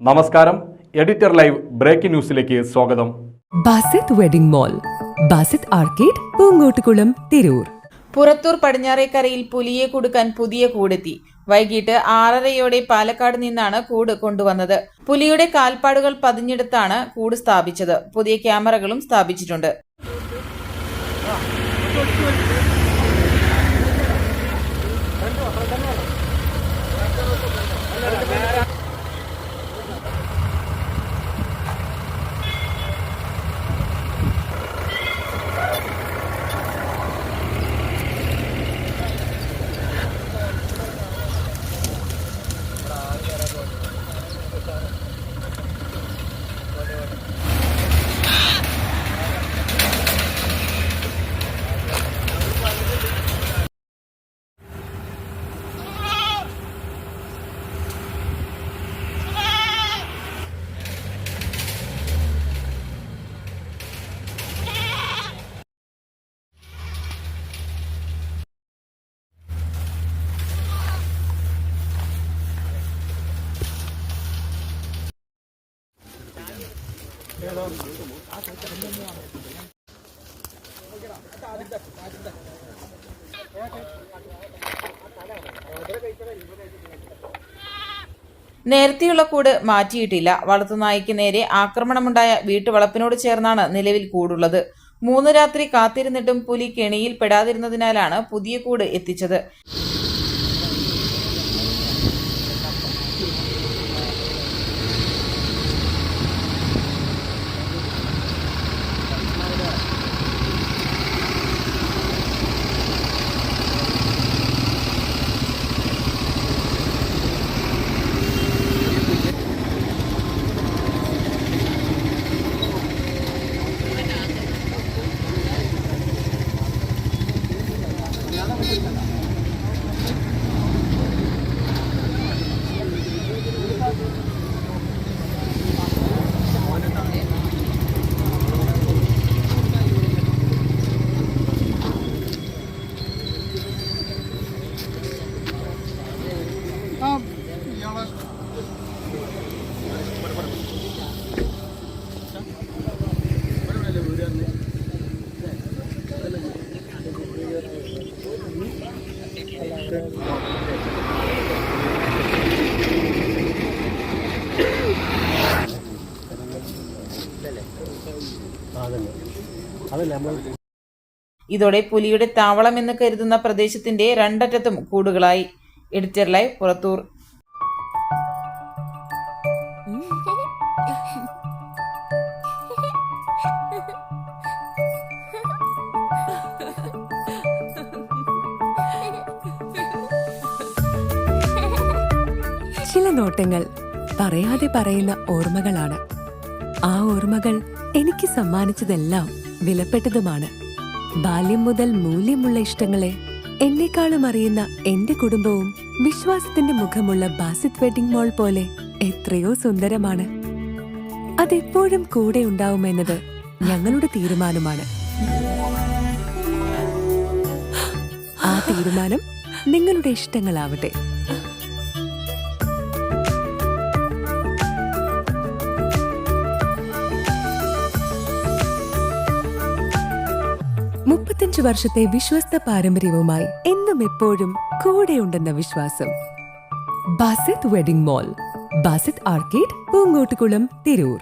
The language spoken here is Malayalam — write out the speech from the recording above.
നമസ്കാരം. എഡിറ്റർ ലൈവ് ബ്രേക്കിംഗ് ന്യൂസിലേക്ക് സ്വാഗതം. Basith wedding mall, Basith arcade, Poonkottukulam, Tirur. Purathur പടിഞ്ഞാറേക്കരയിൽ പുലിയെ കുടുക്കാൻ പുതിയ കൂടെത്തി. വൈകിട്ട് 6:30 പാലക്കാട് നിന്നാണ് കൂട് കൊണ്ടുവന്നത്. പുലിയുടെ കാൽപ്പാടുകൾ പതിഞ്ഞെടുത്താണ് കൂട് സ്ഥാപിച്ചത്. പുതിയ ക്യാമറകളും സ്ഥാപിച്ചിട്ടുണ്ട്. നേരത്തെയുള്ള കൂട് മാറ്റിയിട്ടില്ല. വളർത്തുനായ്ക്ക് നേരെ ആക്രമണമുണ്ടായ വീട്ടുവളപ്പിനോട് ചേർന്നാണ് നിലവിൽ കൂടുള്ളത്. 3 രാത്രി കാത്തിരുന്നിട്ടും പുലി കെണിയിൽ പെടാതിരുന്നതിനാലാണ് പുതിയ കൂട് എത്തിച്ചത്. ഇതോടെ പുലിയുടെ താവളം എന്ന് കരുതുന്ന പ്രദേശത്തിന്റെ 2 അറ്റത്തും കൂടുകളായി. Editor live, Purathur. ചില നോട്ടങ്ങൾ പറയാതെ പറയുന്ന ഓർമ്മകളാണ്. ആ ഓർമ്മകൾ എനിക്ക് സമ്മാനിച്ചതെല്ലാം വിലപ്പെട്ടതുമാണ്. ബാല്യം മുതൽ മൂല്യമുള്ള ഇഷ്ടങ്ങളെ എന്നെക്കാളും അറിയുന്ന എന്റെ കുടുംബവും വിശ്വാസത്തിന്റെ മുഖമുള്ള ബാസിത് വെഡിംഗ് മോൾ പോലെ എത്രയോ സുന്ദരമാണ്. അതെപ്പോഴും കൂടെ ഉണ്ടാവുമെന്നത് ഞങ്ങളുടെ തീരുമാനമാണ്. ആ തീരുമാനം നിങ്ങളുടെ ഇഷ്ടങ്ങളാവട്ടെ. വർഷത്തെ വിശ്വസ്ത പാരമ്പര്യവുമായി എന്നും എപ്പോഴും കൂടെയുണ്ടെന്ന വിശ്വാസം. Basith wedding mall, Basith arcade, Poonkottukulam, Tirur.